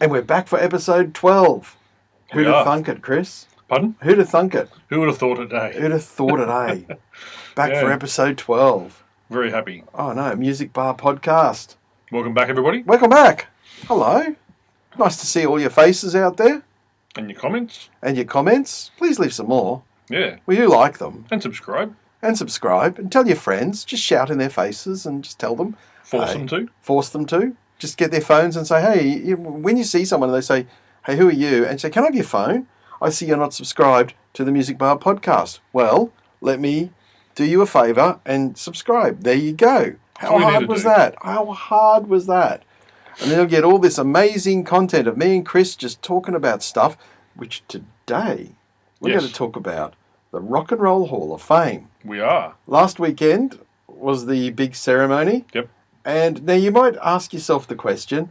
And we're back for episode 12. Who'd have thunk it, Chris? Pardon? Who'd have thunk it? Who would have thought it, eh? Who'd have thought it, eh? Back for episode 12. Very happy. Oh, no, Music Bar Podcast. Welcome back, everybody. Welcome back. Hello. Nice to see all your faces out there. And your comments. And your comments. Please leave some more. Yeah. We do like them. And subscribe. And subscribe. And tell your friends. Just shout in their faces and just tell them. Force them to. Force them to. Just get their phones and say, hey, when you see someone and they say, hey, who are you? And say, can I have your phone? I see you're not subscribed to the Music Bar Podcast. Well, let me do you a favour and subscribe. There you go. How hard was that? How hard was that? And then you'll get all this amazing content of me and Chris just talking about stuff, which today we're going to talk about the Rock and Roll Hall of Fame. We are. Last weekend was the big ceremony. Yep. And now you might ask yourself the question,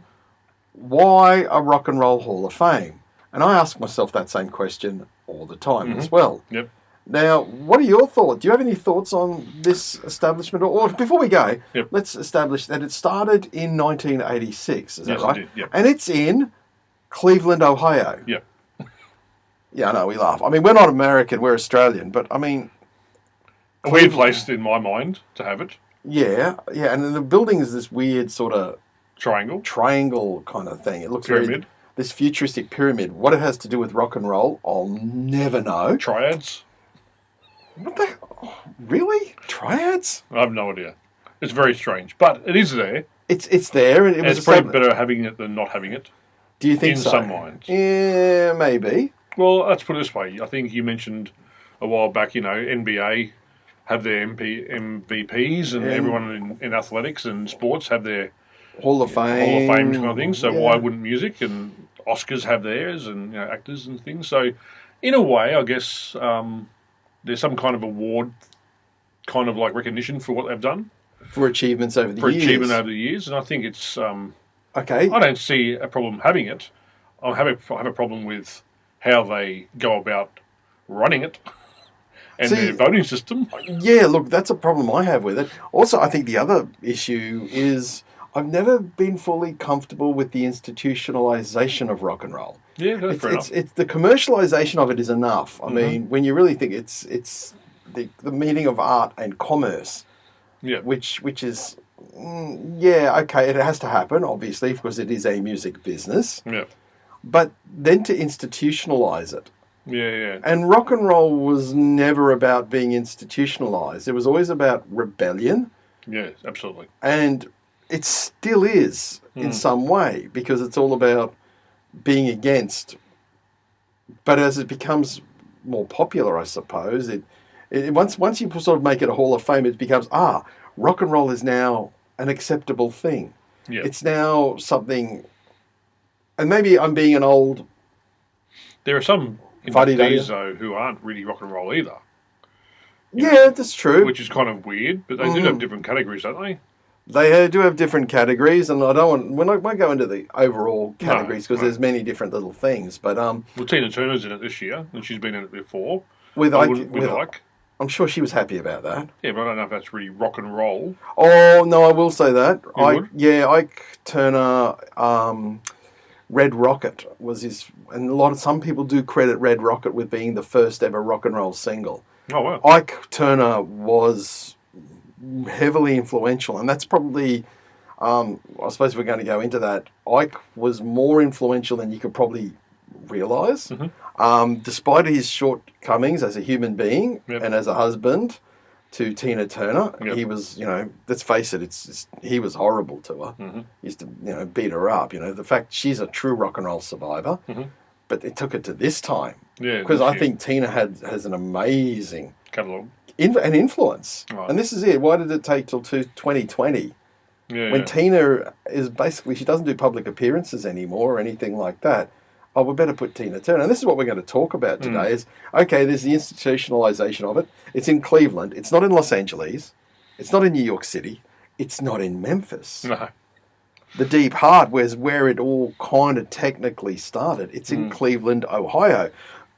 why a Rock and Roll Hall of Fame? And I ask myself that same question all the time as well. Yep. Now, what are your thoughts? Do you have any thoughts on this establishment? Or before we go, let's establish that it started in 1986. Is that right? It did. Yep. And it's in Cleveland, Ohio. Yep. Yeah, I know, we laugh. I mean, we're not American, we're Australian. But, I mean... A weird place in my mind to have it. Yeah, and then the building is this weird sort of... Triangle kind of thing. It looks pyramid. This futuristic pyramid. What it has to do with rock and roll, I'll never know. Triads? What the... Really? Triads? I have no idea. It's very strange. But it is there. It's there. And it's probably better having it than not having it. Do you think in so? In some minds. Yeah, maybe. Well, let's put it this way. I think you mentioned a while back, NBA have their MVPs and everyone in athletics and sports have their Hall of Fame kind of thing. So why wouldn't music and Oscars have theirs and actors and things? So in a way, I guess there's some kind of award, kind of like recognition for what they've done. For achievements over the years. And I think it's... okay. I don't see a problem having it. I have a problem with how they go about running it. And their voting system. Yeah, look, that's a problem I have with it. Also, I think the other issue is I've never been fully comfortable with the institutionalization of rock and roll. Yeah, that's fair enough. It's the commercialization of it is enough. I mean, when you really think it's the meaning of art and commerce, which is, okay, it has to happen, obviously, because it is a music business. Yeah. But then to institutionalize it. Yeah. And rock and roll was never about being institutionalized. It was always about rebellion. Yeah, absolutely. And it still is in some way because it's all about being against. But as it becomes more popular, I suppose, once you sort of make it a Hall of Fame, it becomes, rock and roll is now an acceptable thing. Yeah. It's now something, and maybe I'm being an old... There are some inductees, though, who aren't really rock and roll either. Yeah, that's true. Which is kind of weird, but they do have different categories, don't they? They do have different categories, and I won't go into the overall categories because there's many different little things. But well, Tina Turner's in it this year, and she's been in it before. With Ike. I'm sure she was happy about that. Yeah, but I don't know if that's really rock and roll. Oh no, I will say that. Would? Ike Turner. Red Rocket was his, and some people do credit Red Rocket with being the first ever rock and roll single. Oh wow! Ike Turner was heavily influential, and that's probably, I suppose we're going to go into that. Ike was more influential than you could probably realise. Despite his shortcomings as a human being and as a husband to Tina Turner, he was, let's face it, he was horrible to her. He used to, beat her up. The fact she's a true rock and roll survivor, but it took it to this time. Yeah, because I think Tina has an amazing catalogue and influence. Right. And this is it. Why did it take till 2020? When Tina is basically, she doesn't do public appearances anymore or anything like that. Oh, we better put Tina Turner. And this is what we're going to talk about today is, okay, there's the institutionalization of it. It's in Cleveland. It's not in Los Angeles. It's not in New York City. It's not in Memphis. No. The deep heart was where it all kind of technically started. It's in Cleveland, Ohio.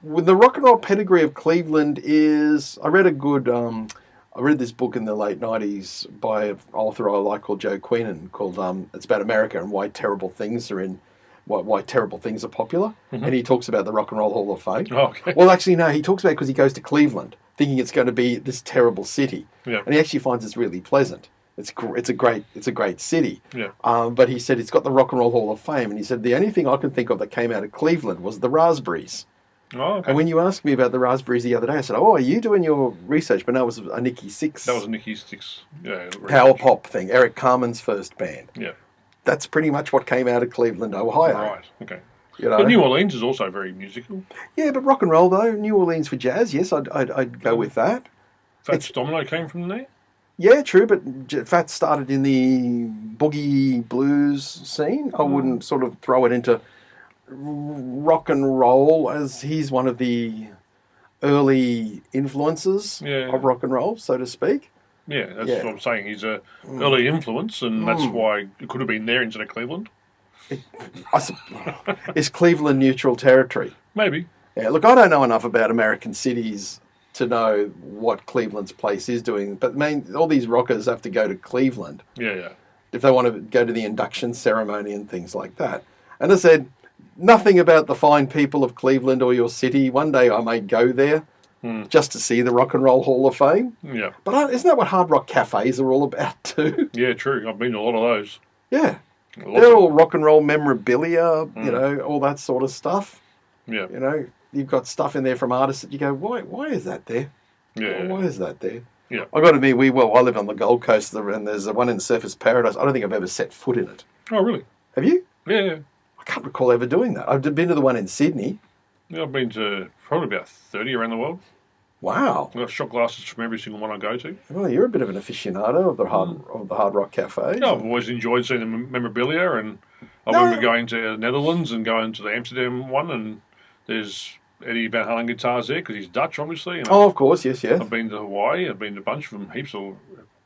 The rock and roll pedigree of Cleveland is, I read this book in the late 90s by an author I like called Joe Queenan called It's About America and Why Terrible Things Are in why terrible things are popular, Mm-hmm. and he talks about the Rock and Roll Hall of Fame. Oh, okay. Well, actually, no, he talks about it because he goes to Cleveland, thinking it's going to be this terrible city, Yeah. and he actually finds it's really pleasant. It's a great city. Yeah. But he said it's got the Rock and Roll Hall of Fame, and he said the only thing I can think of that came out of Cleveland was the raspberries. Oh, okay. And when you asked me about the raspberries the other day, I said, "Oh, are you doing your research?" But no, it was a Nikki Sixx. That was Nikki Sixx. Yeah. Power pop thing. Eric Carmen's first band. Yeah. That's pretty much what came out of Cleveland, Ohio. Right. Okay. You know? But New Orleans is also very musical. Yeah, but rock and roll though, New Orleans for jazz, yes, I'd go with that. Fats Domino came from there. Yeah, true, but Fats started in the boogie blues scene. I wouldn't sort of throw it into rock and roll, as he's one of the early influences of rock and roll, so to speak. Yeah, that's what I'm saying. He's a early influence, and that's why it could have been there instead of Cleveland. Is Cleveland neutral territory? Maybe. Yeah, look, I don't know enough about American cities to know what Cleveland's place is doing, but all these rockers have to go to Cleveland. Yeah. If they want to go to the induction ceremony and things like that. And I said, nothing about the fine people of Cleveland or your city. One day I may go there just to see the Rock and Roll Hall of Fame. Yeah. But isn't that what hard rock cafes are all about too? Yeah, true. I've been to a lot of those. Yeah. They're all rock and roll memorabilia, you know, all that sort of stuff. Yeah. You know, you've got stuff in there from artists that you go, why is that there? Yeah. Why is that there? Yeah. I got to admit, I live on the Gold Coast, and there's one in Surfers Paradise. I don't think I've ever set foot in it. Oh, really? Have you? Yeah. I can't recall ever doing that. I've been to the one in Sydney. Yeah, I've been to probably about 30 around the world. Wow. I've got shot glasses from every single one I go to. Well, you're a bit of an aficionado of the hard rock cafes. Yeah, I've always enjoyed seeing the memorabilia, and I remember going to the Netherlands and going to the Amsterdam one, and there's Eddie Van Halen guitars there because he's Dutch, obviously. And of course, yes. I've been to Hawaii. I've been to a bunch of them, heaps of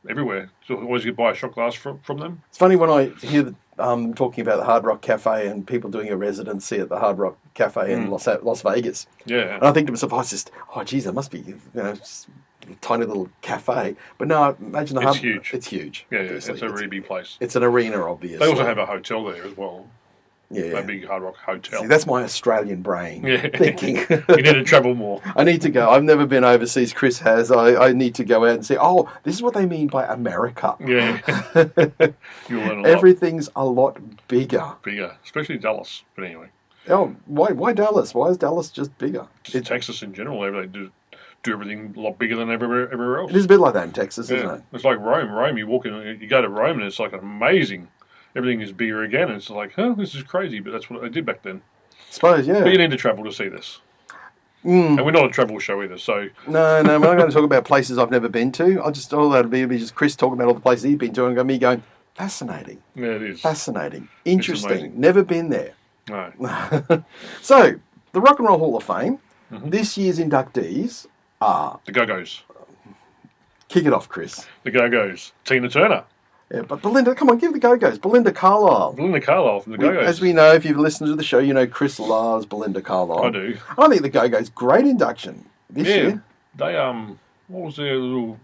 everywhere. So I always get buy a shot glass from them. It's funny when I hear talking about the Hard Rock Cafe and people doing a residency at the Hard Rock Cafe in Las Vegas. Yeah. And I think to myself, geez, there must be, just a tiny little cafe. But no, imagine It's huge. It's huge. Yeah, it's a really big place. It's an arena, obviously. They also have a hotel there as well. Yeah. A big Hard Rock hotel. See, that's my Australian brain thinking. You need to travel more. I need to go. I've never been overseas. Chris has. I need to go out and see, this is what they mean by America. Yeah. You'll learn a lot. Everything's a lot bigger. Bigger, especially Dallas. But anyway. Oh, why Dallas? Why is Dallas just bigger? Just Texas in general, they do everything a lot bigger than everywhere else. It is a bit like that in Texas, isn't it? It's like Rome. Rome, you walk in, you go to Rome, and it's like amazing. Everything is bigger again. And it's like, this is crazy, but that's what they did back then. Suppose, yeah. But you need to travel to see this. And we're not a travel show either, so... No, we're not going to talk about places I've never been to. All that'll be just Chris talking about all the places he's been to, and me going, fascinating. Yeah, it is. Fascinating. Interesting. Never been there. No. So, the Rock and Roll Hall of Fame, this year's inductees are... The Go-Go's. Kick it off, Chris. The Go-Go's. Tina Turner. Yeah, but Belinda, come on, give the Go-Go's. Belinda Carlisle. Belinda Carlisle from the Go-Go's. As we know, if you've listened to the show, you know Chris loves Belinda Carlisle. I do. I think the Go-Go's great induction this year. They, what was their little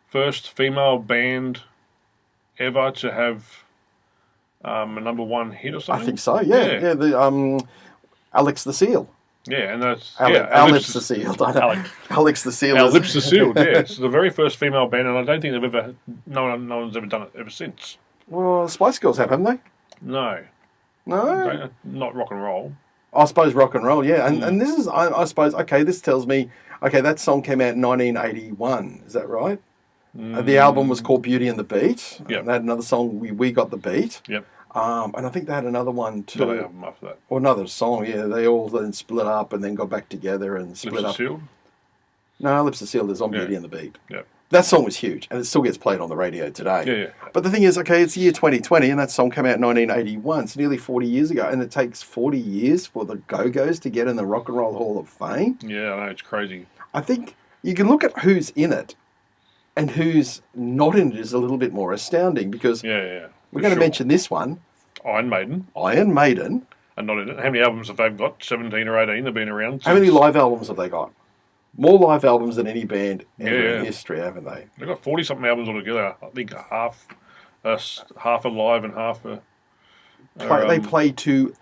first female band ever to have a number one hit or something? I think so, yeah. The Alex the Seal. Yeah, and that's... Our lips are sealed. Alex the Seal. Our lips are sealed, yeah. It's the very first female band, and I don't think they've ever... No one's ever done it ever since. Well, Spice Girls have, haven't they? No. No? Not rock and roll. I suppose rock and roll, yeah. And this is, I suppose, this tells me, that song came out in 1981. Is that right? The album was called Beauty and the Beat. Yep. They had another song, We Got the Beat. Yep. And I think they had another one too. Got an album after that. Or another song, yeah. They all then split up and then got back together and split Lips up. Are Sealed? No, Lips Are Sealed is on Beauty and the Beat. Yeah. That song was huge, and it still gets played on the radio today. Yeah. But the thing is, it's the year 2020, and that song came out in 1981. It's nearly 40 years ago, and it takes 40 years for the Go-Go's to get in the Rock and Roll Hall of Fame. Yeah, I know, it's crazy. I think you can look at who's in it, and who's not in it is a little bit more astounding, because we're going to mention this one. Iron Maiden. And not in it. How many albums have they got? 17 or 18? They've been around since... How many live albums have they got? More live albums than any band ever in history, haven't they? They've got 40-something albums altogether. I think half are live and half are... They play to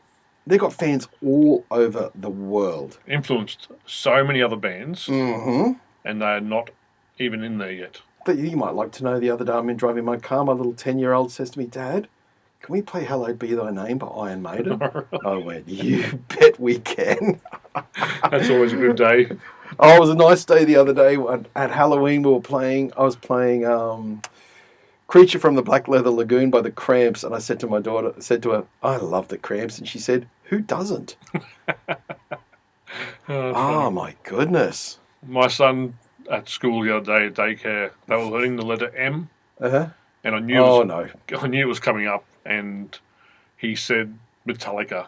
They've got fans all over the world. Influenced so many other bands, Mm-hmm. and they're not even in there yet. But you might like to know, the other day I'm driving my car, my little 10-year-old says to me, Dad, can we play Hallowed Be Thy Name by Iron Maiden? I went, you bet we can. That's always a good day. Oh, it was a nice day the other day. At Halloween I was playing Creature from the Black Leather Lagoon by the Cramps, and I said to her, I love the Cramps, and she said, who doesn't? Oh, my goodness. My son at school the other day at daycare, they were learning the letter M, Uh-huh. and I knew it was coming up, and he said Metallica,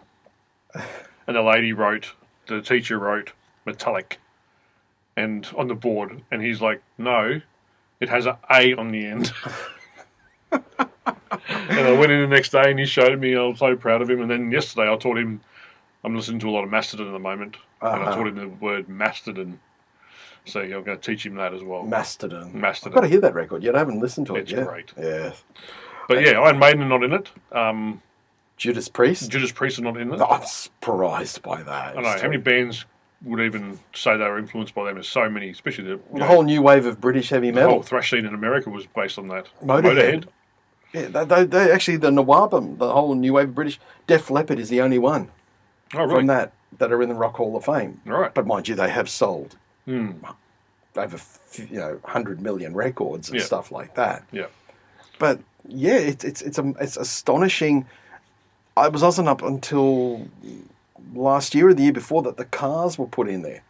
and the teacher wrote metallic, and on the board, and he's like, no, it has an A on the end. And I went in the next day and he showed me. I was so proud of him. And then yesterday I taught him, I'm listening to a lot of Mastodon at the moment, and I taught him the word Mastodon. So I'm going to teach him that as well. Mastodon. I've got to hear that record yet. I haven't listened to it yet. It's great. Yeah. But yeah, Iron Maiden are not in it. Judas Priest? Judas Priest are not in it. I'm surprised by that. I know. How many bands would even say they were influenced by them? There's so many, especially the whole new wave of British heavy metal. The whole thrash scene in America was based on that. Motorhead. Yeah, they actually, the Nawabum, the whole new wave of British, Def Leppard is the only one from that are in the Rock Hall of Fame. Right. But mind you, they have sold over 100 million records and stuff like that. Yeah. But yeah, it's astonishing. I wasn't up until last year or the year before that the Cars were put in there.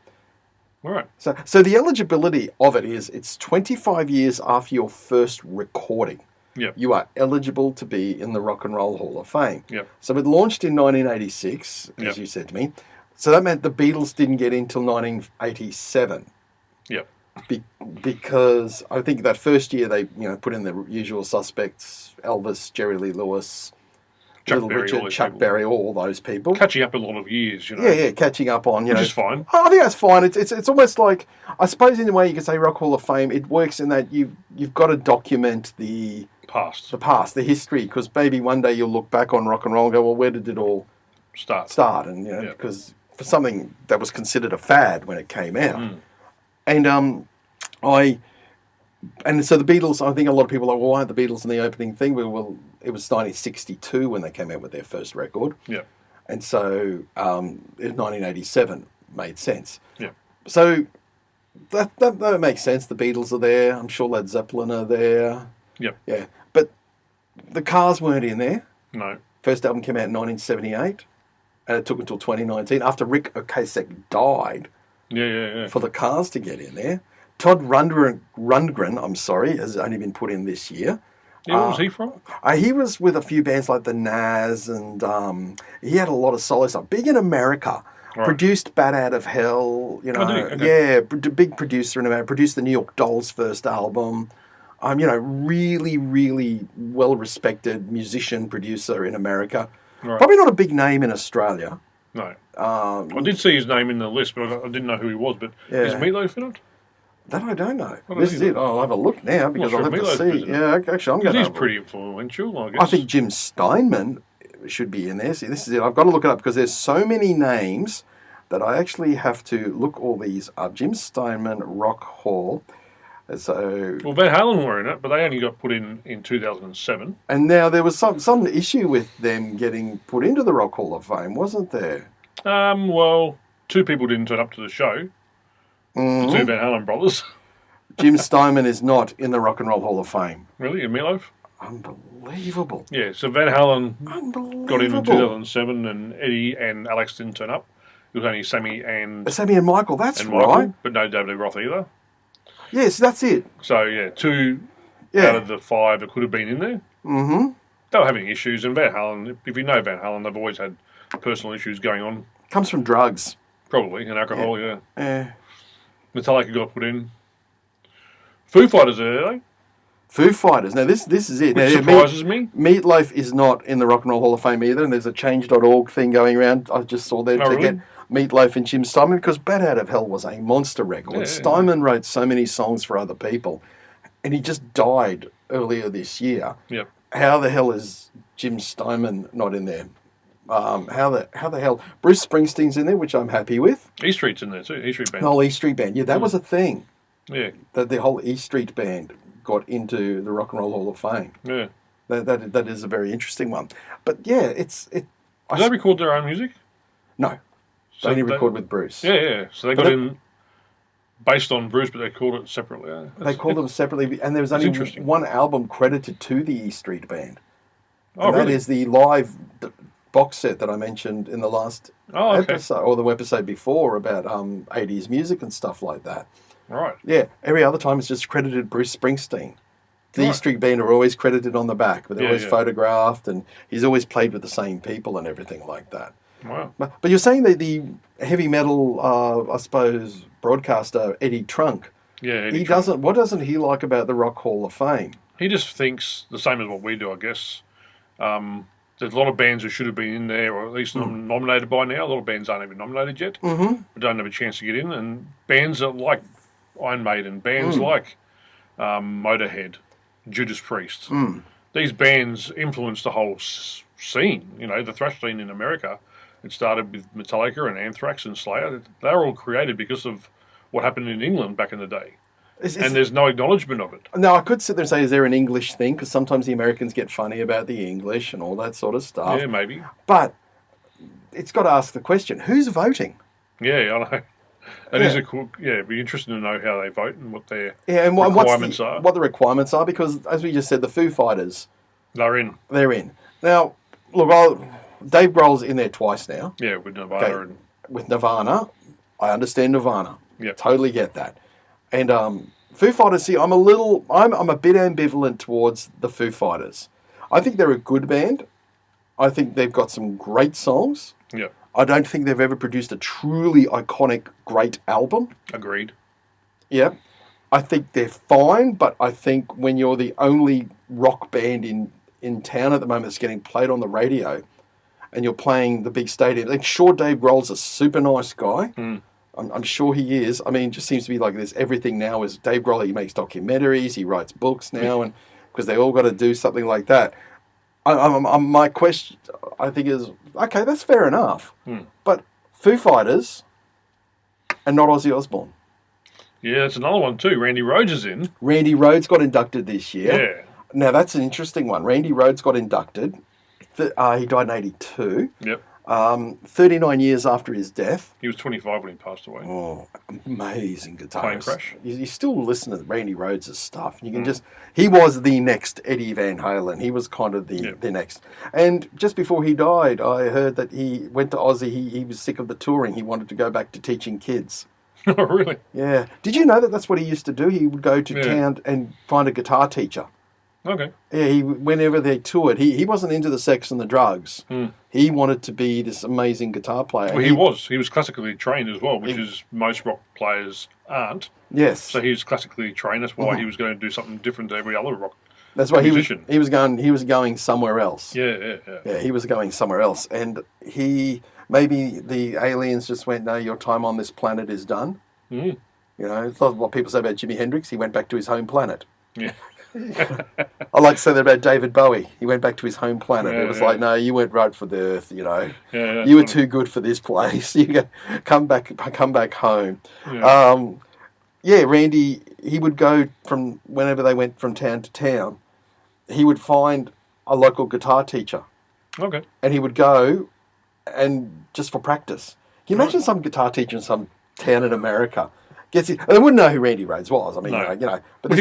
All right. So the eligibility of it is it's 25 years after your first recording. Yep. You are eligible to be in the Rock and Roll Hall of Fame. Yep. So it launched in 1986, as you said to me. So that meant the Beatles didn't get in until 1987. Yep. Because I think that first year they put in the usual suspects: Elvis, Jerry Lee Lewis, Little Richard, Chuck Berry, all those people. Catching up a lot of years, Yeah, catching up on, Which is fine. I think that's fine. It's almost like, I suppose in a way you could say Rock Hall of Fame, it works in that you've got to document the past, the history, because maybe one day you'll look back on rock and roll and go, well, where did it all start? And, because for something that was considered a fad when it came out. And And so the Beatles, I think a lot of people are like, well, why aren't the Beatles in the opening thing? Well, it was 1962 when they came out with their first record. Yeah. And so 1987 made sense. Yeah. So that makes sense. The Beatles are there. I'm sure Led Zeppelin are there. Yeah. Yeah. But the Cars weren't in there. No. First album came out in 1978. And it took until 2019, after Rick Ocasek died, for the Cars to get in there. Todd Rundgren, has only been put in this year. Yeah, where was he from? He was with a few bands like the Nas, and he had a lot of solo stuff. Big in America. Right. Produced Bat Out of Hell, big producer in America. Produced the New York Dolls' first album. Really, really well-respected musician, producer in America. Right. Probably not a big name in Australia. No. I did see his name in the list, but I didn't know who he was. But is Meatloaf in it? That I don't know. This is it. I'll have a look now because I'll have to see. Yeah, actually, I'm going to. He's pretty influential, I guess. I think Jim Steinman should be in there. See, this is it. I've got to look it up because there's so many names that I actually have to look all these up. Jim Steinman, Rock Hall. So, well, Van Halen were in it, but they only got put in 2007. And now there was some issue with them getting put into the Rock Hall of Fame, wasn't there? Well, two people didn't turn up to the show. Mm-hmm. The two Van Halen brothers. Jim Steinman is not in the Rock and Roll Hall of Fame. Really? And Meatloaf? Unbelievable. Yeah, so Van Halen got in 2007, and Eddie and Alex didn't turn up. It was only Sammy and Michael, that's right. But no David Lee Roth either. Yes, that's it. So, two out of the five that could have been in there. Mm-hmm. They were having issues, and Van Halen, if you know Van Halen, they've always had personal issues going on. Comes from drugs. Probably, and alcohol, yeah. Metallica got put in. Foo Fighters are there, Foo Fighters. Now, this is it. Which surprises me. Meatloaf is not in the Rock and Roll Hall of Fame either, and there's a change.org thing going around. I just saw there to get Meatloaf and Jim Steinman, because Bat Out of Hell was a monster record. Steinman wrote so many songs for other people, and he just died earlier this year. Yep. How the hell is Jim Steinman not in there? How the hell Bruce Springsteen's in there, which I'm happy with. E Street's in there too. E Street Band. The whole E Street Band, yeah, that was a thing. Yeah. That the whole E Street Band got into the Rock and Roll Hall of Fame. Yeah. That is a very interesting one. But yeah, Did they record their own music? No, So they only record with Bruce. Yeah. So they got in based on Bruce, but they called it separately. They called them separately, and there was only one album credited to the E Street Band. Oh, really? That is the live box set that I mentioned in the last episode, or the episode before, about 80s music and stuff like that. Right. Yeah, every other time it's just credited Bruce Springsteen. The E Street Band are always credited on the back, but they're always photographed, and he's always played with the same people and everything like that. Wow. But you're saying that the heavy metal, I suppose, broadcaster Eddie Trunk, Eddie Trunk. doesn't. What doesn't he like about the Rock Hall of Fame? He just thinks the same as what we do, I guess. There's a lot of bands who should have been in there, or at least nominated by now. A lot of bands aren't even nominated yet. Mm-hmm. Don't have a chance to get in. And bands that like Iron Maiden, bands like Motorhead, Judas Priest. These bands influenced the whole scene. You know, the thrash scene in America. It started with Metallica and Anthrax and Slayer. They were all created because of what happened in England back in the day. And there's no acknowledgement of it. Now, I could sit there and say, is there an English thing? Because sometimes the Americans get funny about the English and all that sort of stuff. Yeah, maybe. But it's got to ask the question, who's voting? Yeah, I know. It'd be interesting to know how they vote and what their requirements are. What the requirements are, because as we just said, the Foo Fighters... They're in. They're in. Now, look, Dave Grohl's in there twice now. Yeah, with Nirvana. Okay. With Nirvana. I understand Nirvana. Yeah. Totally get that. And Foo Fighters, see, I'm a bit ambivalent towards the Foo Fighters. I think they're a good band. I think they've got some great songs. Yeah. I don't think they've ever produced a truly iconic, great album. Agreed. Yeah. I think they're fine, but I think when you're the only rock band in town at the moment that's getting played on the radio, and you're playing the big stadium, like, sure, Dave Grohl's a super nice guy. I'm sure he is. I mean, it just seems to be like this. Everything now is Dave Grohl. He makes documentaries. He writes books now, and because they all got to do something like that. My question, I think, is okay. That's fair enough. But Foo Fighters, and not Ozzy Osbourne. Yeah, that's another one too. Randy Rhoads is in. Randy Rhoads got inducted this year. Yeah. Now that's an interesting one. Randy Rhoads got inducted. He died in 1982. Yep. 39 years after his death. He was 25 when he passed away. Oh, amazing guitarist. Plane crash. You still listen to Randy Rhoads' stuff. You can he was the next Eddie Van Halen. He was kind of the next. And just before he died, I heard that he went to Aussie. He was sick of the touring. He wanted to go back to teaching kids. Oh, really? Yeah. Did you know that that's what he used to do? He would go to town and find a guitar teacher. Okay. Yeah, whenever they toured, he wasn't into the sex and the drugs. He wanted to be this amazing guitar player. Well, he was classically trained as well, which is most rock players aren't. Yes. So he was classically trained. That's why he was going to do something different to every other rock. That's why musician. He was going somewhere else. Yeah. Yeah, he was going somewhere else, and maybe the aliens just went, "No, your time on this planet is done." You know, it's like what people say about Jimi Hendrix. He went back to his home planet. Yeah. I like to say that about David Bowie. He went back to his home planet. It was like, no, you weren't right for the Earth. You know, you were too good for this place. You come back home. Randy. He would go from whenever they went from town to town. He would find a local guitar teacher. Okay. And he would go, and just for practice. Can you imagine some guitar teacher in some town in America? They wouldn't know who Randy Rhoads was. I mean, but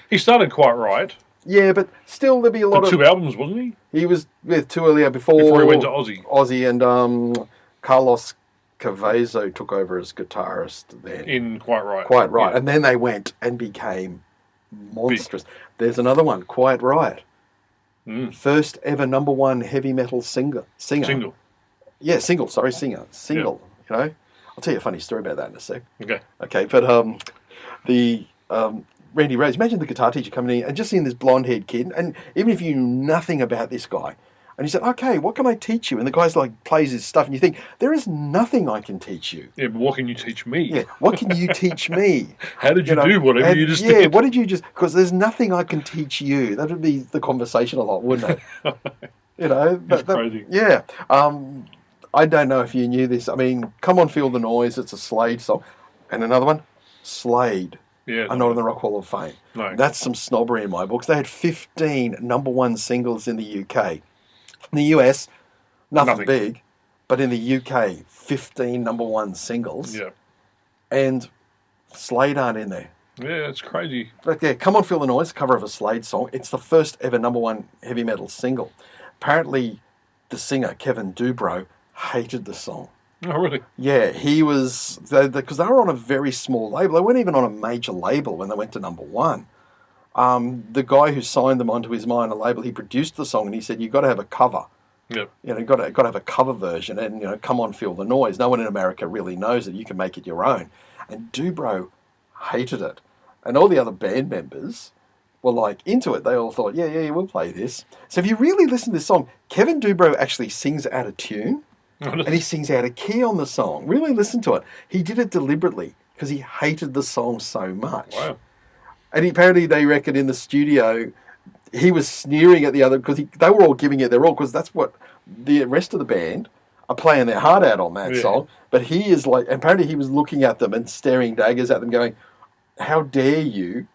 he started quite right. Yeah, but still there'd be a lot of 2 albums, wasn't he? He was with 2 earlier before he went to Ozzy. Ozzy and Carlos Cavazo took over as guitarist then. In Quite Right. Quite Right. Yeah. And then they went and became monstrous. There's another one, Quite Right. First ever #1 heavy metal singer. Single. Yeah, single. Sorry, singer. Single. Yeah. You know, I'll tell you a funny story about that in a sec. Okay, but the Randy Rhoads, imagine the guitar teacher coming in and just seeing this blonde-haired kid, and even if you knew nothing about this guy, and he said, okay, what can I teach you? And the guy's like, plays his stuff, and you think, there is nothing I can teach you. Yeah, but what can you teach me? Yeah, what can you teach me? How did you do whatever you just did? Yeah, what did you just... Because there's nothing I can teach you. That would be the conversation a lot, wouldn't it? You know, It's crazy. yeah. I don't know if you knew this. I mean, Come On Feel the Noise, it's a Slade song. And another one, Slade Yeah. are not in the Rock Hall of Fame. No. That's some snobbery in my books. They had 15 number one singles in the UK. In the US, nothing big. But in the UK, 15 number one singles. Yeah. And Slade aren't in there. Yeah, it's crazy. But yeah, Come On Feel the Noise, cover of a Slade song. It's the first ever number one heavy metal single. Apparently, the singer, Kevin Dubrow, hated the song. Oh, really? Yeah, he was... Because they were on a very small label. They weren't even on a major label when they went to number one. The guy who signed them onto his minor label, he produced the song and he said, you've got to have a cover. Yep. You know, you've got to have a cover version and, you know, Come On Feel the Noise. No one in America really knows it. You can make it your own. And Dubrow hated it. And all the other band members were like into it. They all thought, yeah, we'll play this. So if you really listen to this song, Kevin Dubrow actually sings out of tune and he sings out of key on the song. Really listen to it. He did it deliberately because he hated the song so much. Wow. And apparently they reckon in the studio he was sneering at the other because they were all giving it their all because that's what the rest of the band are playing their heart out on that song. But he is like, apparently he was looking at them and staring daggers at them going, how dare you?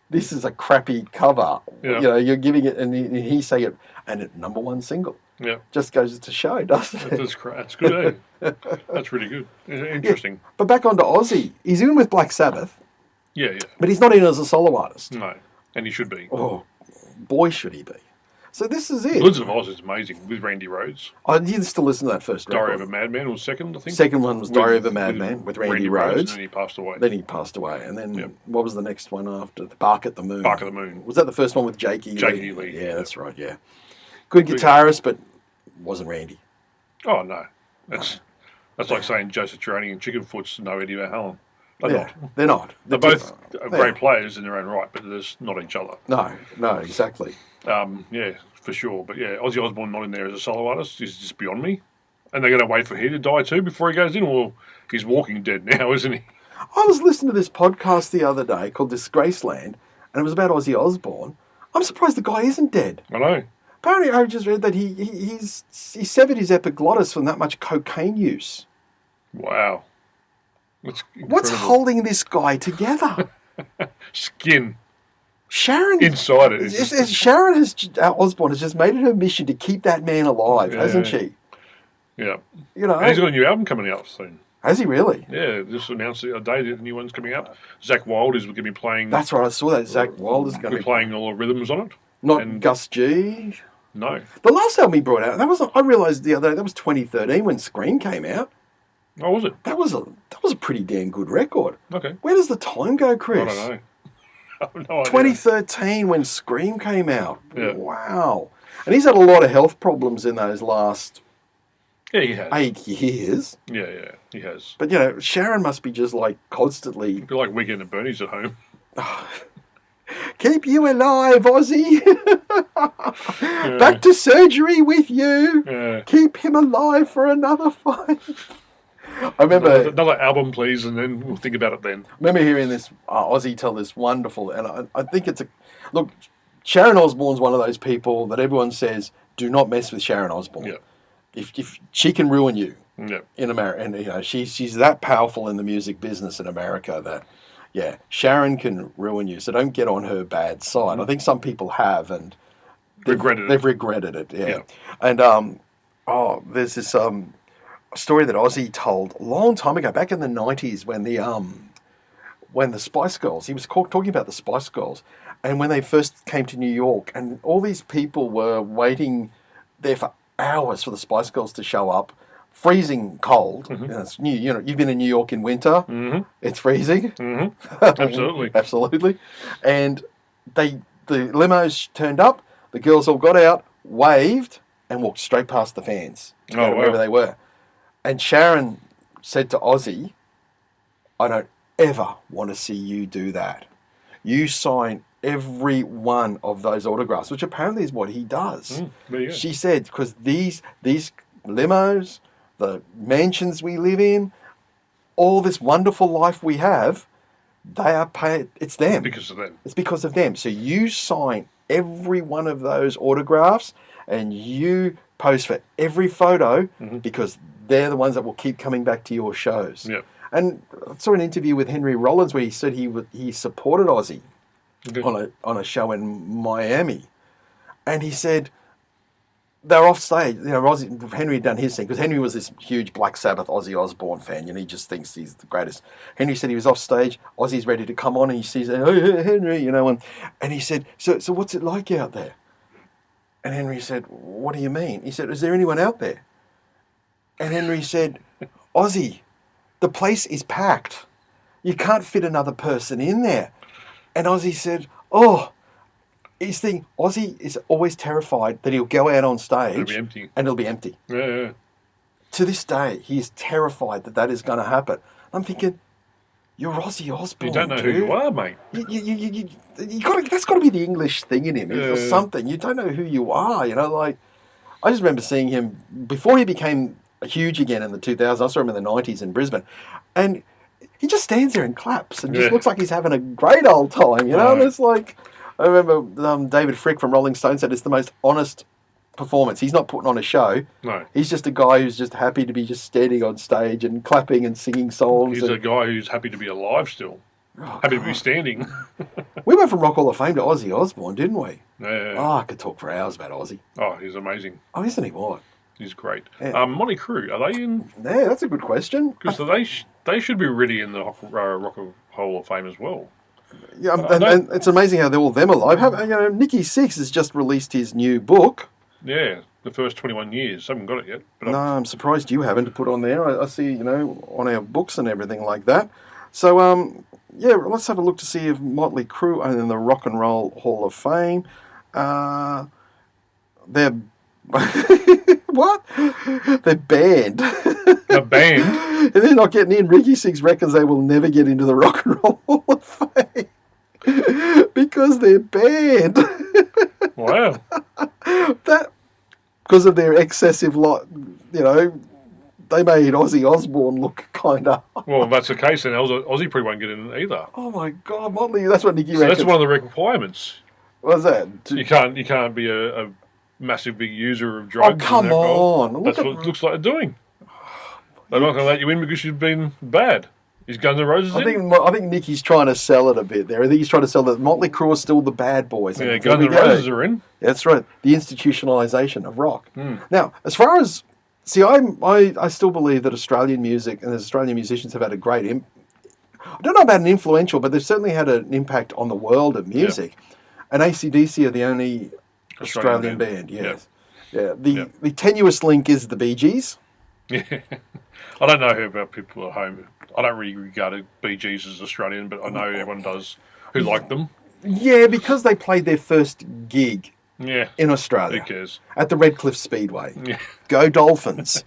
This is a crappy cover. Yeah. You know, you're giving it, and he's saying it, and it number one single. Yeah. Just goes to show, doesn't it? That's good, eh? That's really good. Interesting. Yeah. But back on to Ozzy. He's in with Black Sabbath. Yeah. But he's not in as a solo artist. No. And he should be. Oh, boy, should he be. So this is it. Blizzard of Oz is amazing with Randy Rhoads. I need to listen to that first record. Diary of a Madman was second, I think. Second one was Diary of a Madman with Randy Rhoads. And then he passed away. And then what was the next one after? Bark at the Moon. Bark at the Moon. Was that the first one with Jakey Lee? Jakey Lee. Yeah, that's right, yeah. Good guitarist, but wasn't Randy. Oh, no. That's like saying Joseph Trani and Chickenfoot's no Eddie Van Halen. They're not. They're both great players in their own right, but they're just not each other. No, exactly. Yeah, for sure. But yeah, Ozzy Osbourne not in there as a solo artist is just beyond me. And they're going to wait for him to die too before he goes in. Well, he's walking dead now, isn't he? I was listening to this podcast the other day called Disgraceland, and it was about Ozzy Osbourne. I'm surprised the guy isn't dead. I know. Apparently, I just read that he severed his epiglottis from that much cocaine use. Wow. What's holding this guy together? Skin. Sharon inside it. Osbourne has just made it her mission to keep that man alive, hasn't she? Yeah. You know, and he's got a new album coming out soon. Has he really? Yeah, just announced the other day that the new one's coming out. Zach Wilde is going to be playing. That's right, I saw that. Zach Wilde is going to be playing all the rhythms on it. Not Gus G. No. The last album he brought out, I realised the other day, that was 2013 when Scream came out. Oh, was it? That was a pretty damn good record. Okay. Where does the time go, Chris? I don't know. I have no idea. 2013 when Scream came out. Yeah. Wow. And he's had a lot of health problems in those last he has. 8 years. Yeah, he has. But, you know, Sharon must be just like constantly... It'd be like Weekend at Bernie's at home. Keep you alive, Ozzy. Back to surgery with you. Yeah. Keep him alive for another fight. I remember another album, please, and then we'll think about it then. I remember hearing this Ozzy tell this wonderful, and I think it's look. Sharon Osbourne's one of those people that everyone says, "Do not mess with Sharon Osbourne." Yeah. If she can ruin you Yeah. in America, and you know she's that powerful in the music business in America that Sharon can ruin you. So don't get on her bad side. I think some people have, and they've regretted it. Yeah. And there's this story that Ozzy told a long time ago, back in the 90s, when the Spice Girls, he was talking about the Spice Girls, and when they first came to New York, and all these people were waiting there for hours for the Spice Girls to show up, freezing cold. Mm-hmm. And it's new, you've been in New York in winter. Mm-hmm. It's freezing. Mm-hmm. Absolutely. Absolutely. And the limos turned up, the girls all got out, waved, and walked straight past the fans to go to wherever they were. And Sharon said to Ozzy, I don't ever want to see you do that. You sign every one of those autographs, which apparently is what he does. She said, because these limos, the mansions we live in, all this wonderful life we have, they are paid. It's them. Because of them. It's because of them. So you sign every one of those autographs and you post for every photo because they're the ones that will keep coming back to your shows. Yep. And I saw an interview with Henry Rollins where he said he supported Ozzy on a show in Miami. And he said they're off stage. Henry had done his thing because Henry was this huge Black Sabbath Ozzy Osbourne fan. He just thinks he's the greatest. Henry said he was off stage. Ozzy's ready to come on, and he sees, hey, Henry, and he said, so what's it like out there? And Henry said, what do you mean? He said, is there anyone out there? And Henry said, Ozzy, the place is packed. You can't fit another person in there. And Ozzy said, he's thinking, Ozzy is always terrified that he'll go out on stage and it'll be empty. Yeah. To this day, he is terrified that is going to happen. I'm thinking, you're Ozzy Osbourne. You don't know who you are, mate. That's got to be the English thing in him or something. You don't know who you are. I just remember seeing him before he became huge again in the 2000s. I saw him in the 90s in Brisbane, and he just stands there and claps and just looks like he's having a great old time. And it's like, I remember David Fricke from Rolling Stone said it's the most honest performance. He's not putting on a show. No. He's just a guy who's just happy to be just standing on stage and clapping and singing songs. He's a guy who's happy to be alive still. Happy to be standing. We went from Rock Hall of Fame to Ozzy Osbourne, didn't we? Yeah. I could talk for hours about Ozzy. Oh, he's amazing. Oh, isn't he? What? He's great. Yeah. Motley Crew, are they in? Yeah, that's a good question. Because they should be really in the Rock Hall of Fame as well. Yeah, and it's amazing how they're all them alive. Nicky Sixx has just released his new book. Yeah, the first 21 years. I haven't got it yet. But no, I'm surprised you haven't to put on there. I see, on our books and everything like that. So, let's have a look to see if Motley Crue are in the Rock and Roll Hall of Fame. They're... What? They're banned. A band? And they're not getting in. Ricky Sixx reckons they will never get into the Rock and Roll Hall of Fame because they're banned. Wow. Because of their excessive they made Ozzy Osbourne look kind of... Well, if that's the case, then Ozzy probably won't get in either. Oh my God, Motley, that's what Nicky reckons. That's one of the requirements. What's that? You can't be a massive big user of drugs. Oh, come on. That's what it looks like they're doing. They're not going to let you in because you've been bad. Is Guns N' Roses in? I think Nicky's trying to sell it a bit there. I think he's trying to sell that Motley Crue are still the bad boys. Yeah, Guns N' Roses are in. That's right. The institutionalization of rock. Now, as far as... See, I still believe that Australian music and Australian musicians have had a great... I don't know about an influential, but they've certainly had an impact on the world of music. Yep. And AC/DC are the only Australian band. Yes. Yep. Yeah. The tenuous link is the Bee Gees. Yeah. I don't know who about people at home. I don't really regard Bee Gees as Australian, but I know everyone does who like them. Yeah, because they played their first gig in Australia. Who cares? At the Redcliffe Speedway. Yeah. Go Dolphins.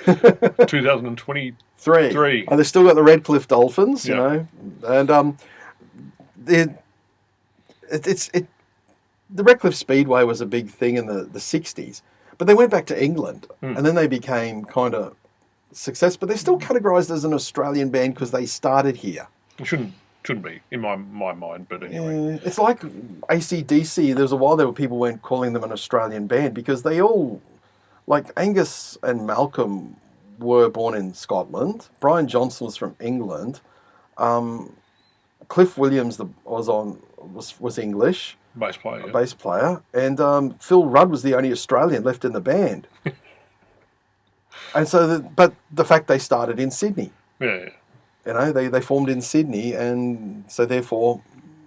2023. Oh, they've still got the Redcliffe Dolphins, and the Redcliffe Speedway was a big thing in the 60s, but they went back to England, and then they became kind of success, but they're still categorised as an Australian band because they started here. It shouldn't be, in my mind, but anyway. Yeah, it's like AC/DC. There was a while there where people weren't calling them an Australian band because they all, like Angus and Malcolm were born in Scotland. Brian Johnson was from England. Cliff Williams was English. Bass player. Bass player. And Phil Rudd was the only Australian left in the band. And so, but the fact they started in Sydney. Yeah. They formed in Sydney, and so therefore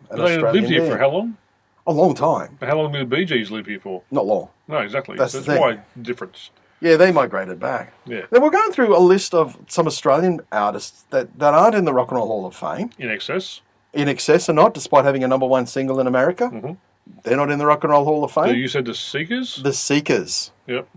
an Australian band. They lived here for how long? A long time. How long did the Bee Gees live here for? Not long. No, exactly. That's why difference. Yeah, they migrated back. Yeah. Then we're going through a list of some Australian artists that aren't in the Rock and Roll Hall of Fame. In excess are not, despite having a #1 single in America. Mm-hmm. They're not in the Rock and Roll Hall of Fame. So you said the Seekers? The Seekers. Yep.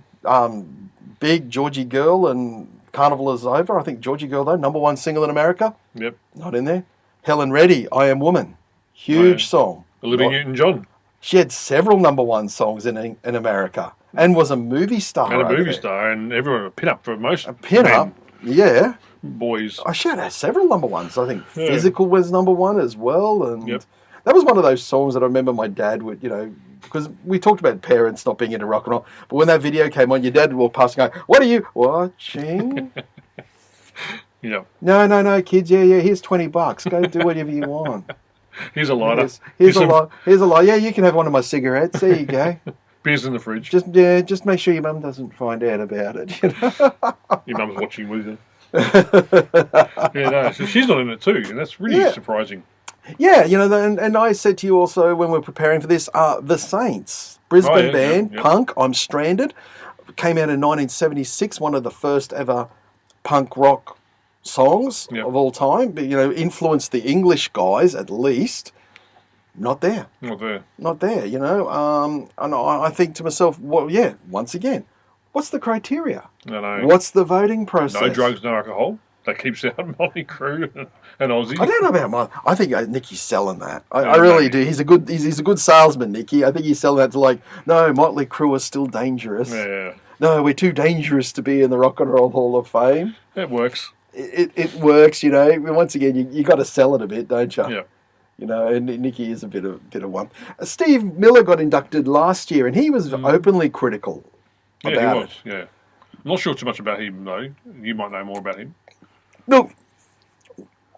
Big Georgie Girl and Carnival is Over. I think Georgie Girl, though, #1 single in America. Yep. Not in there. Helen Reddy, I Am Woman. Huge song. Olivia Newton-John. She had several #1 songs in America and was a movie star. And a movie star, and everyone a pin-up for most a pin-up, yeah. Boys. She had several #1s. I think Physical was #1 as well. And that was one of those songs that I remember my dad would, because we talked about parents not being into rock and roll, but when that video came on, your dad would walk past and go, "What are you watching?" Yeah. No, kids. Yeah. Here's $20. Go do whatever you want. Here's a lighter. Here's a lot. Here's a lot. Yeah, you can have one of my cigarettes. There you go. Beer's in the fridge. Just make sure your mum doesn't find out about it. Your mum's watching with you. Yeah, no, so she's not in it too, and that's really surprising. Yeah, and I said to you also when we were preparing for this, The Saints, Brisbane band, punk, I'm Stranded, came out in 1976, one of the first ever punk rock songs of all time, but, influenced the English guys at least. Not there. And I think to myself, well, yeah, once again, what's the criteria? No. What's the voting process? No drugs, no alcohol. That keeps out Motley Crew and Aussie. I don't know about I think Nicky's selling that. I really do. He's a good salesman, Nicky. I think he's selling that to no, Motley Crew are still dangerous. Yeah. No, we're too dangerous to be in the Rock and Roll Hall of Fame. It works. It works, Once again, you got to sell it a bit, don't you? Yeah. And Nicky is a bit of one. Steve Miller got inducted last year, and he was openly critical about he was. it. Yeah. I'm not sure too much about him though. You might know more about him. Look,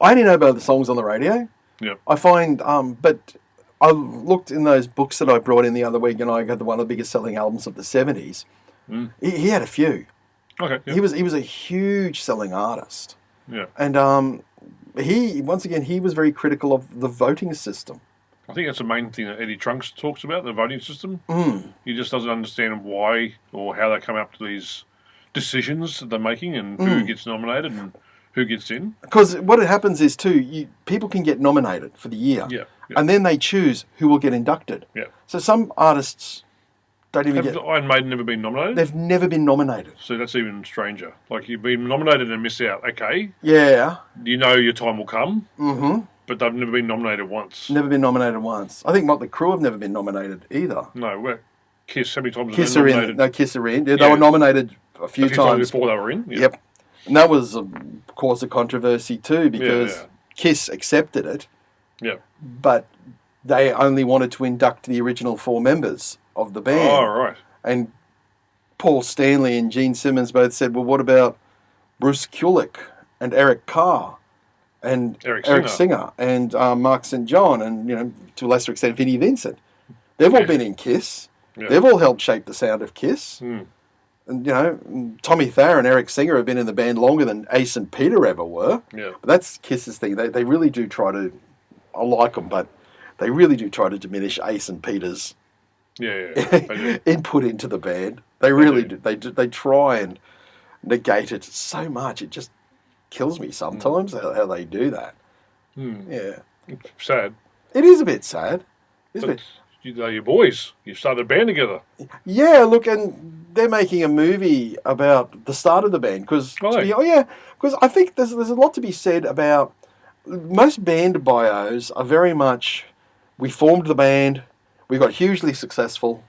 I only know about the songs on the radio. Yeah. I find, but I looked in those books that I brought in the other week, and I got one of the biggest selling albums of the 70s. He had a few. Okay. Yeah. He was a huge selling artist. Yeah. And he was very critical of the voting system. I think that's the main thing that Eddie Trunks talks about, the voting system. He just doesn't understand why or how they come up to these decisions that they're making and who gets nominated and who gets in. Because what happens is, too, people can get nominated for the year. Yeah. And then they choose who will get inducted. Yeah. So some artists don't even Have Iron Maiden never been nominated? They've never been nominated. So that's even stranger. Like, you've been nominated and miss out. Okay. Yeah. You know your time will come. Mm-hmm. But they've never been nominated once. Never been nominated once. I think Motley Crue have never been nominated either. No, Kiss, how many times Kiss have are they nominated? in. No, Kiss are in. Yeah, they were nominated a few times before they were in. Yeah. Yep. And that was a cause of controversy too, because Kiss accepted it. Yeah. But they only wanted to induct the original 4 members of the band. Oh, right. And Paul Stanley and Gene Simmons both said, well, what about Bruce Kulick and Eric Carr and Eric Singer and Mark St. John and, to a lesser extent, Vinnie Vincent? They've all been in Kiss. Yeah. They've all helped shape the sound of Kiss. And, Tommy Thayer and Eric Singer have been in the band longer than Ace and Peter ever were. Yeah. But that's Kiss's thing. They really do try to, I like them, but they really do try to diminish Ace and Peter's input into the band. They really do. They try and negate it so much. It just kills me sometimes how they do that. Yeah. It's sad. It is a bit sad. They're your boys. You started a band together. Yeah, look, and they're making a movie about the start of the band because I think there's a lot to be said about most band bios are very much we formed the band, we got hugely successful,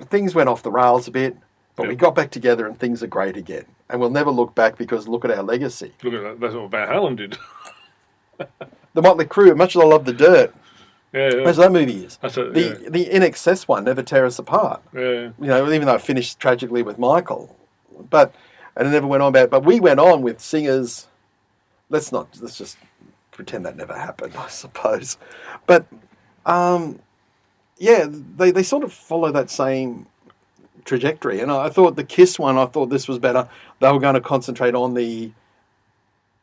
things went off the rails a bit, but we got back together and things are great again, and we'll never look back because look at our legacy. Look at that. That's what Van Halen did. The Motley Crue, much as I love the Dirt. Yeah. As that movie is. The In Excess one, Never Tear Us Apart. Yeah. Even though it finished tragically with Michael. And it never went on about it. But we went on with singers. Let's just pretend that never happened, I suppose. But, they sort of follow that same trajectory. And I thought the Kiss one, this was better. They were going to concentrate on the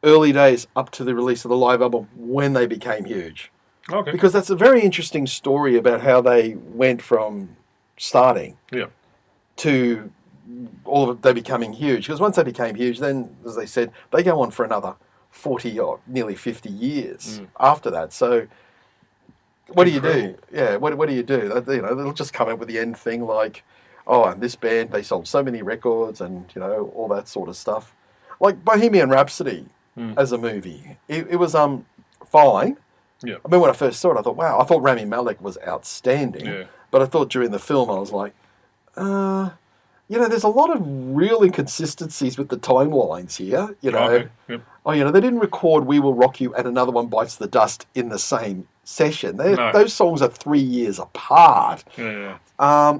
early days up to the release of the live album when they became huge. Okay. Because that's a very interesting story about how they went from starting to all of they becoming huge. Because once they became huge, then, as they said, they go on for another 40 or nearly 50 years after that. So what do you do? Yeah, what do you do? They'll just come up with the end thing like, and this band, they sold so many records and, all that sort of stuff. Like Bohemian Rhapsody as a movie. It was fine. Yeah. I mean, when I first saw it, I thought, wow, I thought Rami Malek was outstanding. Yeah. But I thought during the film, I was like, there's a lot of real inconsistencies with the timelines here. Okay. Yep. They didn't record "We Will Rock You" and "Another One Bites the Dust" in the same session. No. Those songs are 3 years apart. Yeah.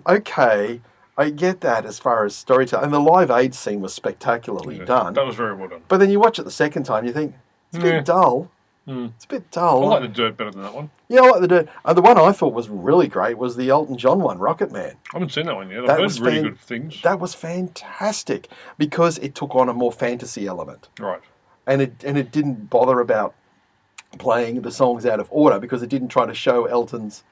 Okay, I get that as far as storytelling. And the Live Aid scene was spectacularly done. That was very well done. But then you watch it the second time, you think, it's a bit dull. It's a bit dull. I like the Dirt better than that one. Yeah, I like the Dirt. And the one I thought was really great was the Elton John one, Rocket Man. I haven't seen that one yet. I've heard really good things. That was fantastic because it took on a more fantasy element. Right. And it didn't bother about playing the songs out of order because it didn't try to show Elton's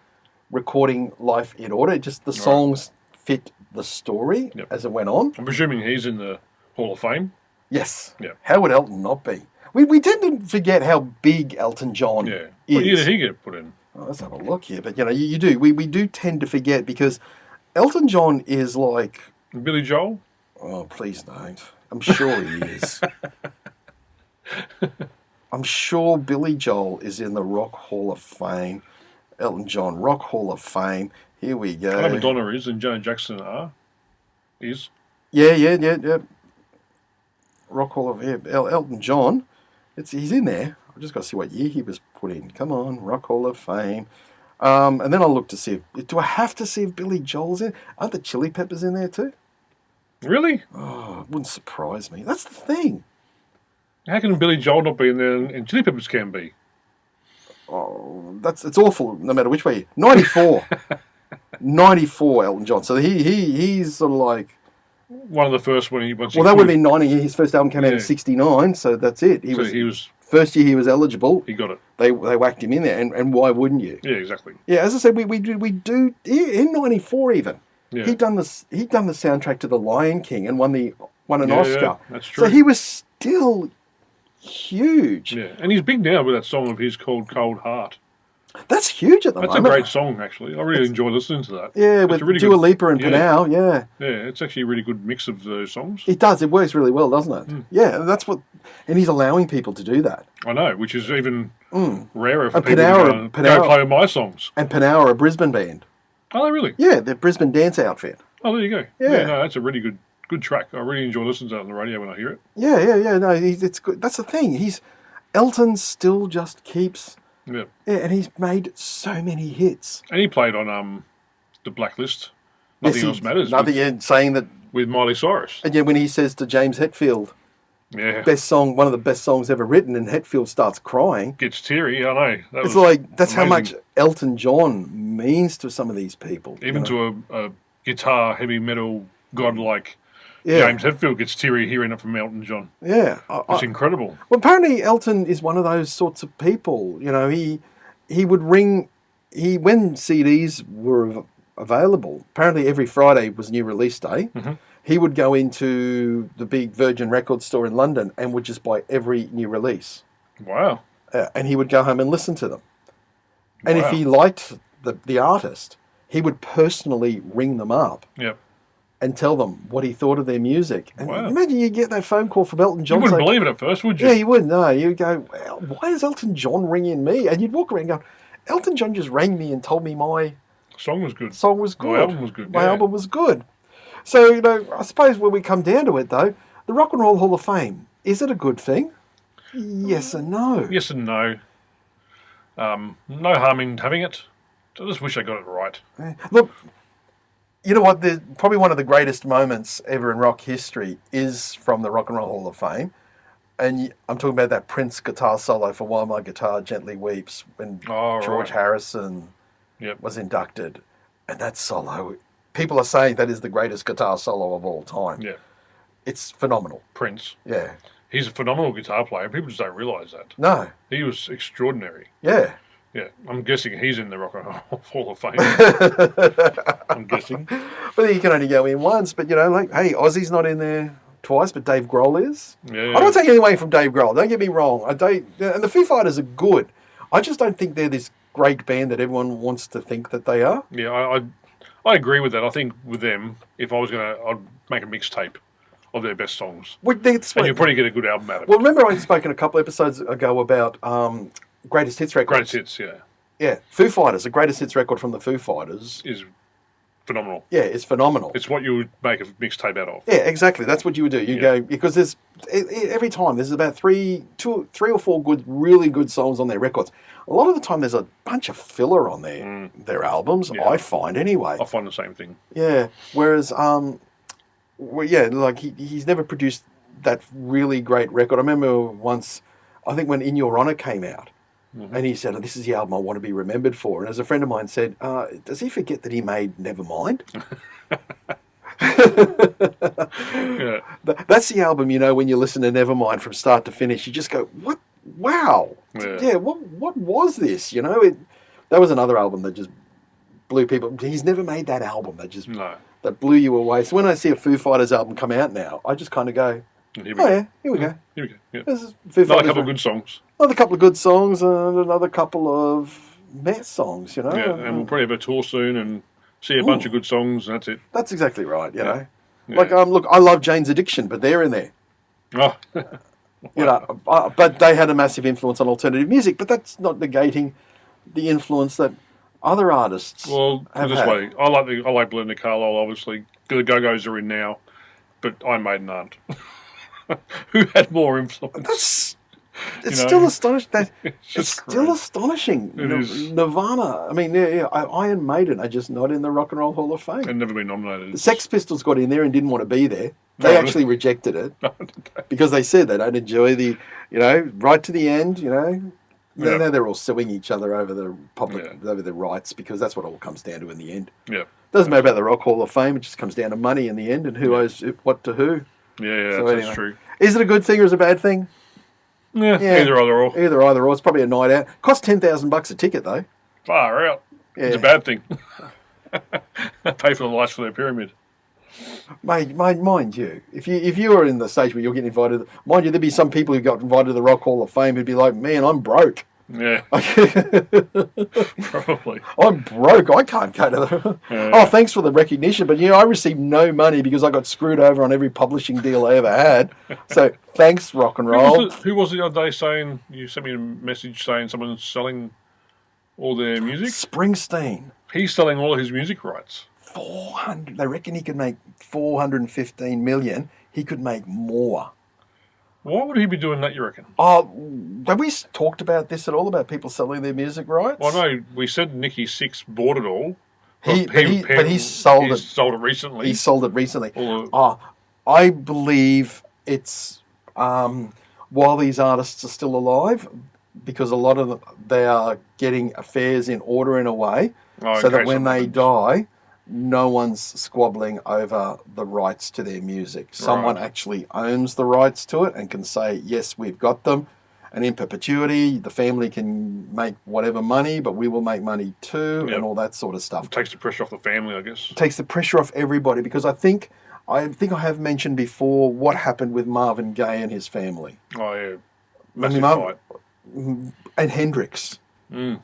recording life in order. The songs fit the story as it went on. I'm presuming he's in the Hall of Fame. Yes. Yeah. How would Elton not be? We tend to forget how big Elton John is. What year did he get put in? Oh, let's have a look here. But, you do. We do tend to forget because Elton John is like... Billy Joel? Oh, please don't. I'm sure he is. I'm sure Billy Joel is in the Rock Hall of Fame. Elton John, Rock Hall of Fame. Here we go. I know Madonna is and Janet Jackson is. Yeah. Rock Hall of Fame. Elton John. He's in there. I've just got to see what year he was put in. Come on, Rock Hall of Fame. And then I'll look to see do I have to see if Billy Joel's in? Aren't the Chili Peppers in there too? Really? Oh, it wouldn't surprise me. That's the thing. How can Billy Joel not be in there and Chili Peppers can be? Oh, it's awful no matter which way. 94. 94 Elton John. So he's sort of like... One of the first when he... that would have been 90. His first album came out in 69, so that's it. He was first year he was eligible. He got it. They whacked him in there, and why wouldn't you? Yeah, exactly. Yeah, as I said, we do in 94 even. Yeah. He'd done the soundtrack to The Lion King and won an Oscar. Yeah, that's true. So he was still huge. Yeah, and he's big now with that song of his called Cold Heart. That's huge at the moment. That's a great song, actually. I really enjoy listening to that. Yeah, with really Dua Lipa and Pinal, yeah. Yeah, it's actually a really good mix of those songs. It does. It works really well, doesn't it? Yeah, that's what... And he's allowing people to do that. I know, which is even rarer for and people to go play my songs. And Pinal are a Brisbane band. Oh, they really? Yeah, they're Brisbane dance outfit. Oh, there you go. Yeah. No, that's a really good track. I really enjoy listening to that on the radio when I hear it. Yeah. No, it's good. That's the thing. Elton still just keeps... Yeah, and he's made so many hits. And he played on the Blacklist. Nothing Else Matters. Saying that with Miley Cyrus. And when he says to James Hetfield, best song, one of the best songs ever written, and Hetfield starts crying. Gets teary, I know. That's amazing. How much Elton John means to some of these people. Even to a guitar, heavy metal god like James Hetfield gets teary hearing it from Elton John. Yeah. It's incredible. Well, apparently Elton is one of those sorts of people. He would ring... when CDs were available, apparently every Friday was new release day. Mm-hmm. He would go into the big Virgin Records store in London and would just buy every new release. Wow. And he would go home and listen to them. And if he liked the artist, he would personally ring them up. Yep. And tell them what he thought of their music. And imagine you get that phone call from Elton John. You wouldn't believe it at first, would you? Yeah, you wouldn't. No, you'd go, why is Elton John ringing me? And you'd walk around going, Elton John just rang me and told me my song was good. My album was good. My album was good. So, I suppose when we come down to it, though, the Rock and Roll Hall of Fame, is it a good thing? Yes and no. Yes and no. No harm in having it. I just wish I got it right. Look, you know what? Probably one of the greatest moments ever in rock history is from the Rock and Roll Hall of Fame. And I'm talking about that Prince guitar solo for While My Guitar Gently Weeps when George Harrison was inducted. And that solo, people are saying that is the greatest guitar solo of all time. Yeah. It's phenomenal. Prince. Yeah. He's a phenomenal guitar player. People just don't realise that. No. He was extraordinary. Yeah. Yeah, I'm guessing he's in the Rock and Roll Hall of Fame. I'm guessing. But he can only go in once. But, hey, Ozzy's not in there twice, but Dave Grohl is. Yeah. I don't take anything away from Dave Grohl. Don't get me wrong. And the Foo Fighters are good. I just don't think they're this great band that everyone wants to think that they are. Yeah, I agree with that. I think with them, if I was I'd make a mixtape of their best songs. And you'll probably get a good album out of it. Well, remember I spoke in a couple episodes ago about... Greatest Hits records. Greatest Hits, yeah. Yeah. Foo Fighters, the Greatest Hits record from the Foo Fighters is phenomenal. Yeah, it's phenomenal. It's what you would make a mixtape out of. Yeah, exactly. That's what you would do. You go, because there's every time there's about three or four really good songs on their records. A lot of the time there's a bunch of filler on their albums. Yeah. I find anyway. I find the same thing. Yeah. Whereas like he's never produced that really great record. I remember once, I think when In Your Honor came out, and he said, oh, this is the album I want to be remembered for. And as a friend of mine said, does he forget that he made Nevermind? Yeah. That's the album, when you listen to Nevermind from start to finish, you just go, what? Wow. Yeah, what was this? That was another album that just blew people. He's never made that album that blew you away. So when I see a Foo Fighters album come out now, I just kind of go, here we go. Here we go. Yeah. Another couple of good songs. Another couple of good songs and another couple of mess songs, Yeah, and we'll probably have a tour soon and see a bunch of good songs, and that's it. That's exactly right, you know. Yeah. Like, look, I love Jane's Addiction, but they're in there. Oh. But they had a massive influence on alternative music, but that's not negating the influence that other artists have this had. way, I like Belinda Carlisle, obviously. The Go-Go's are in now, but Iron Maiden aren't. Who had more influence? It's still astonishing. It's still astonishing. It is. Nirvana. I mean, Iron Maiden are just not in the Rock and Roll Hall of Fame. They've never been nominated. The Sex Pistols got in there and didn't want to be there. They actually rejected it because they said they don't enjoy the, right to the end. Now they're all suing each other over the over their rights, because that's what it all comes down to in the end. Yeah. Doesn't matter about the Rock Hall of Fame. It just comes down to money in the end and who owes what to who. Yeah, So that's anyway. true. Is it a good thing or is it a bad thing? Yeah, either or. Either or. It's probably a night out. Cost $10,000 a ticket though. Far out. Yeah. It's a bad thing. Pay for the lights for their pyramid. Mind you, if you were in the stage where you're getting invited, mind you, there'd be some people who got invited to the Rock Hall of Fame who'd be like, man, I'm broke. Yeah. Probably. I'm broke. I can't go to the... Oh, thanks for the recognition, but I received no money because I got screwed over on every publishing deal I ever had. So thanks, rock and roll. Who was the other day saying, you sent me a message saying someone's selling all their music? Springsteen. He's selling all of his music rights. 400. They reckon he could make 415 million. He could make more. Why would he be doing that, you reckon? Have we talked about this at all, about people selling their music rights? Well, no, we said Nicky Six bought it all. But he sold it. Sold it recently. He sold it recently. I believe it's while these artists are still alive, because a lot of them, they are getting affairs in order in a way, so that when they die, no one's squabbling over the rights to their music. Someone actually owns the rights to it and can say, yes, we've got them. And in perpetuity, the family can make whatever money, but we will make money too, and all that sort of stuff. It takes the pressure off the family, I guess. It takes the pressure off everybody, because I think I have mentioned before what happened with Marvin Gaye and his family. Oh, yeah. Massive fight. And Hendrix.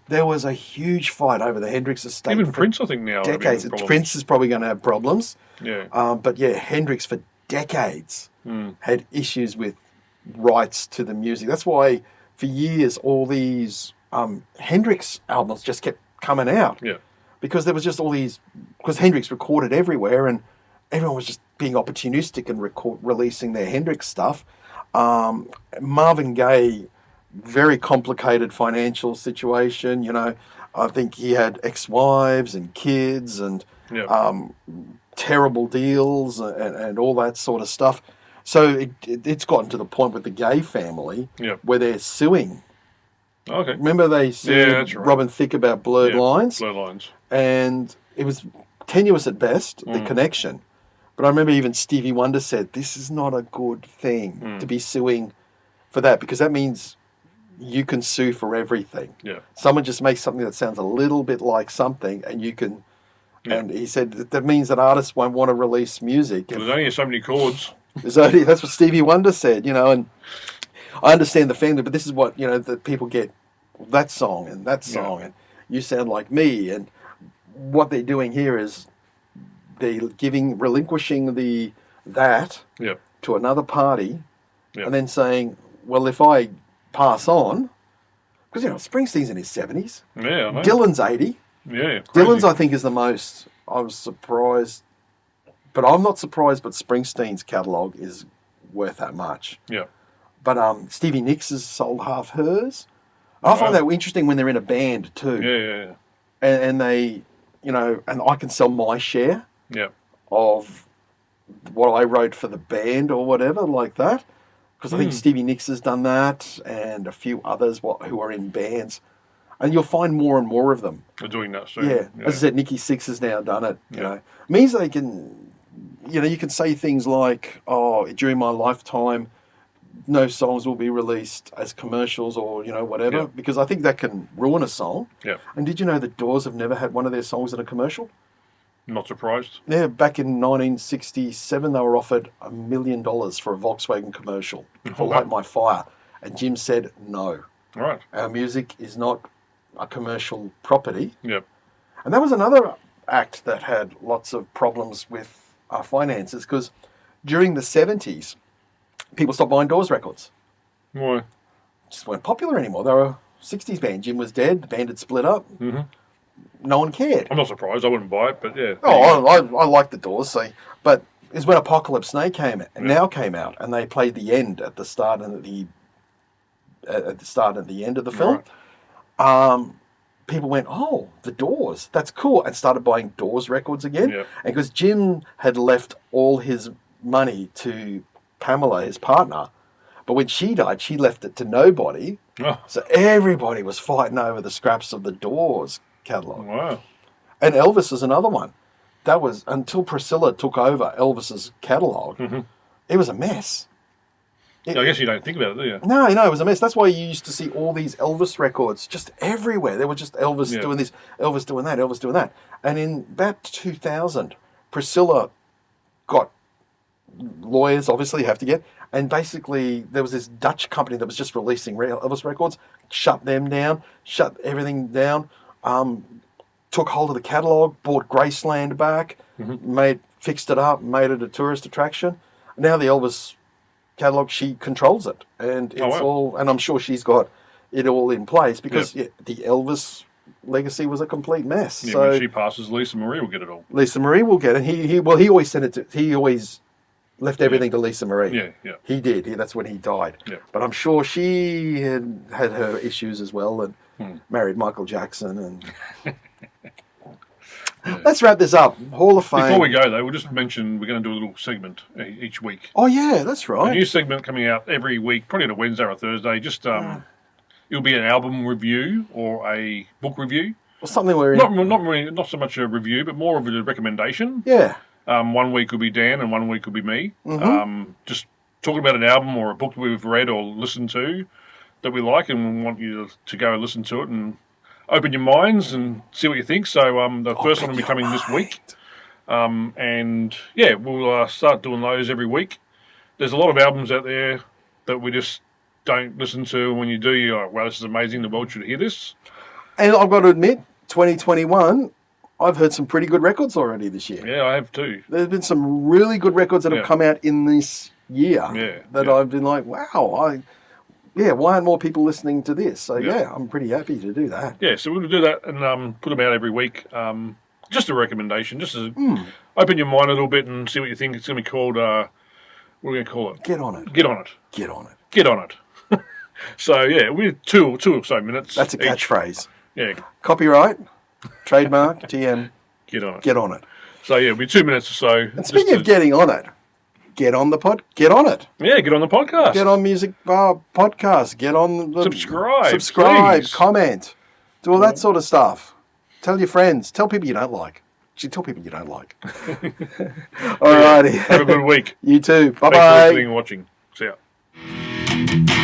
There was a huge fight over the Hendrix estate. Even Prince, I think, now. Decades. Prince is probably going to have problems. Yeah. But yeah, Hendrix for decades had issues with rights to the music. That's why for years all these Hendrix albums just kept coming out. Yeah. Because there was just all these... Because Hendrix recorded everywhere and everyone was just being opportunistic and releasing their Hendrix stuff. Marvin Gaye... very complicated financial situation, I think he had ex-wives and kids and terrible deals and all that sort of stuff. So it's gotten to the point with the Gaye family where they're suing. Okay. Remember they sued Robin Thicke about Blurred Lines? Blurred Lines. And it was tenuous at best, the connection. But I remember even Stevie Wonder said, this is not a good thing to be suing for that, because that means... you can sue for everything. Yeah. Someone just makes something that sounds a little bit like something, and you can. Yeah. And he said that means that artists won't want to release music. There's only so many chords. That's what Stevie Wonder said, And I understand the family, but this is what that people get that song and that song, and you sound like me. And what they're doing here is they're relinquishing that to another party, and then saying, well, if I pass on, because Springsteen's in his 70s. Yeah, I know. Dylan's 80. Yeah. Dylan's, I think, is the most. I was surprised, but I'm not surprised. But Springsteen's catalogue is worth that much. Yeah. But Stevie Nicks has sold half hers. I find that interesting when they're in a band too. Yeah. And they, and I can sell my share of what I wrote for the band or whatever like that. Because I think Stevie Nicks has done that and a few others who are in bands. And you'll find more and more of them. They're doing that soon. Yeah. As I said, Nikki Sixx has now done it. You know, it means they can, you can say things like, "Oh, during my lifetime, no songs will be released as commercials or whatever," because I think that can ruin a song. Yeah. And did you know the Doors have never had one of their songs in a commercial? Not surprised. Yeah, back in 1967, they were offered $1 million for a Volkswagen commercial for Light My Fire, and Jim said no. Right. Our music is not a commercial property. Yep. And that was another act that had lots of problems with our finances because during the 70s, people stopped buying Doors records. Why? Just weren't popular anymore. They were a 60s band. Jim was dead. The band had split up. Mm-hmm. No one cared. I'm not surprised. I wouldn't buy it, but yeah. Oh, I like the Doors, see. But it's when Apocalypse Now came out, and they played the end at the start and the end of the film. Right. People went, "Oh, the Doors, that's cool," and started buying Doors records again. Yep. And because Jim had left all his money to Pamela, his partner, but when she died, she left it to nobody. Oh. So everybody was fighting over the scraps of the Doors catalogue. Wow. And Elvis is another one. That was until Priscilla took over Elvis's catalogue. Mm-hmm. It was a mess. I guess you don't think about it, do you? No, it was a mess. That's why you used to see all these Elvis records just everywhere. There were just Elvis doing this, Elvis doing that, Elvis doing that. And in about 2000, Priscilla got lawyers, obviously you have to get, and basically there was this Dutch company that was just releasing Elvis records, shut them down, shut everything down, took hold of the catalogue, bought Graceland back, fixed it up, made it a tourist attraction. Now the Elvis catalogue, she controls it, and it's all, and I'm sure she's got it all in place because the Elvis legacy was a complete mess. Yeah, so when she passes, Lisa Marie will get it all. Lisa Marie will get it. He always sent it to. He always left everything to Lisa Marie. Yeah. He did. That's when he died. Yeah. But I'm sure she had her issues as well, and married Michael Jackson. And let's wrap this up. Hall of Fame. Before we go, though, we'll just mention we're going to do a little segment each week. Oh yeah, that's right. A new segment coming out every week, probably on a Wednesday or a Thursday. Just it'll be an album review or a book review. Or something where not so much a review, but more of a recommendation. Yeah. 1 week will be Dan, and 1 week will be me. Mm-hmm. Just talking about an album or a book we've read or listened to that we like, and we want you to go and listen to it and open your minds and see what you think. So the first one will be coming this week. And yeah, we'll start doing those every week. There's a lot of albums out there that we just don't listen to. And when you do, you're like, wow, this is amazing. The world should hear this. And I've got to admit, 2021, I've heard some pretty good records already this year. Yeah, I have too. There's been some really good records that have come out in this year that I've been like, wow, why aren't more people listening to this? So I'm pretty happy to do that. Yeah, so we'll do that and put them out every week. Just a recommendation, just to open your mind a little bit and see what you think. It's going to be called, what are we going to call it? Get on it. Get on it. Get on it. Get on it. So yeah, we're two or so minutes. That's a catchphrase. Yeah. Copyright, trademark, TM. Get on it. Get on it. So yeah, it'll be 2 minutes or so. And speaking of getting on it, get on the Get on it. Yeah, get on the podcast. Get on Music Bar Podcast. Get on the subscribe, please. Comment, do all that sort of stuff. Tell your friends. Tell people you don't like. Actually, tell people you don't like. All righty. Have a good week. You too. Bye bye. Thanks for listening and watching. See ya.